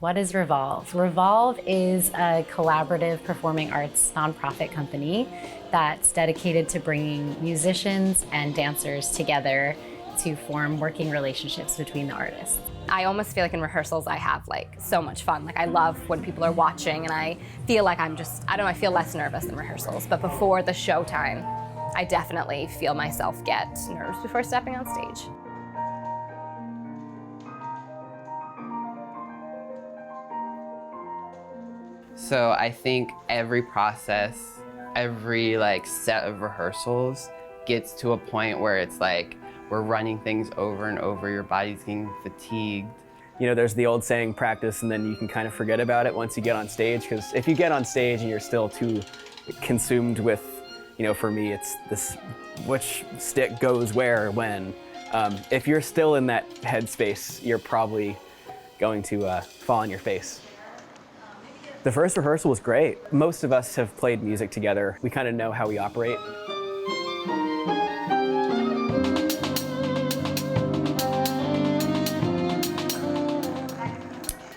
What is Revolve? Revolve is a collaborative performing arts nonprofit company that's dedicated to bringing musicians and dancers together to form working relationships between the artists. I almost feel like in rehearsals I have like so much fun. Like I love when people are watching and I feel like I don't know, I feel less nervous in rehearsals. But before the show time, I definitely feel myself get nervous before stepping on stage. So I think every process, every set of rehearsals gets to a point where it's like we're running things over and over, your body's getting fatigued. You know, there's the old saying, practice and then you can kind of forget about it once you get on stage, because if you get on stage and you're still too consumed with, you know, for me it's this, which stick goes where, when. If you're still in that headspace, you're probably going to fall on your face. The first rehearsal was great. Most of us have played music together. We kind of know how we operate.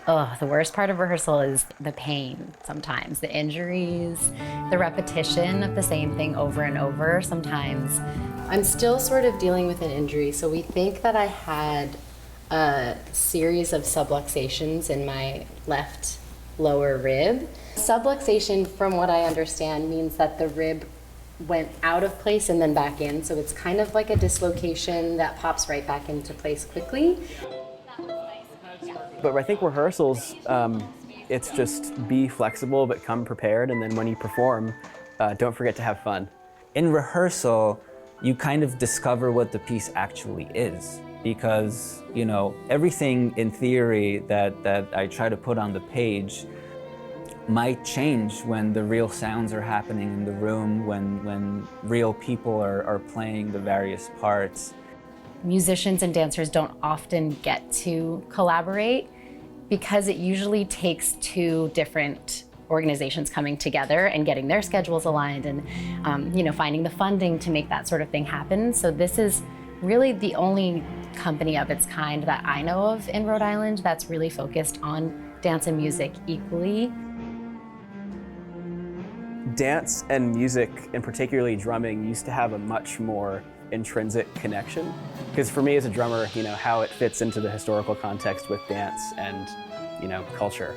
Oh, the worst part of rehearsal is the pain sometimes, the injuries, the repetition of the same thing over and over. Sometimes I'm still sort of dealing with an injury, so we think that I had a series of subluxations in my left lower rib. Subluxation, from what I understand, means that the rib went out of place and then back in, so it's kind of like a dislocation that pops right back into place quickly. But I think rehearsals, it's just be flexible but come prepared, and then when you perform, don't forget to have fun. In rehearsal, you kind of discover what the piece actually is, because, you know, everything in theory that I try to put on the page might change when the real sounds are happening in the room, when real people are playing the various parts. Musicians and dancers don't often get to collaborate because it usually takes two different organizations coming together and getting their schedules aligned and you know, finding the funding to make that sort of thing happen. So this is really the only company of its kind that I know of in Rhode Island that's really focused on dance and music equally. Dance and music, and particularly drumming, used to have a much more intrinsic connection. Because for me as a drummer, you know, how it fits into the historical context with dance and, you know, culture.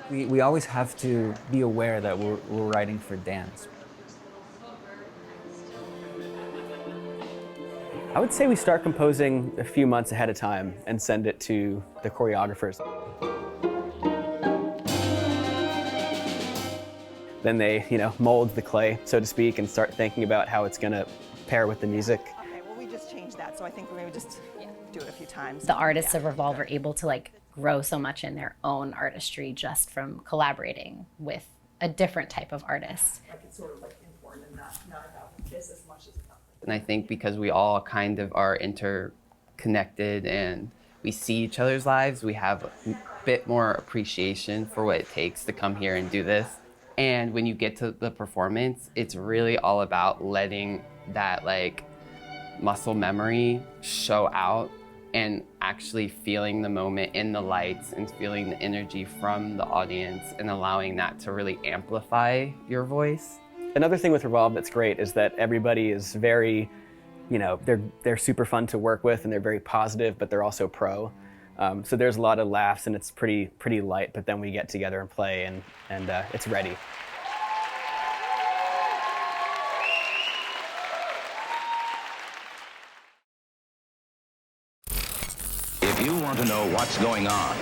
We always have to be aware that we're writing for dance. I would say we start composing a few months ahead of time and send it to the choreographers. Then they, you know, mold the clay, so to speak, and start thinking about how it's going to pair with the music. Okay, well, we just changed that, so I think we're going to just do it a few times. The artists of Revolve are able to grow so much in their own artistry just from collaborating with a different type of artist. It's sort of important and not about this as much as about. And I think because we all kind of are interconnected and we see each other's lives, we have a bit more appreciation for what it takes to come here and do this. And when you get to the performance, it's really all about letting that muscle memory show out and actually feeling the moment in the lights and feeling the energy from the audience and allowing that to really amplify your voice. Another thing with Revolve that's great is that everybody is very, you know, they're super fun to work with and they're very positive, but they're also pro. So there's a lot of laughs and it's pretty light, but then we get together and play and it's ready. If you want to know what's going on,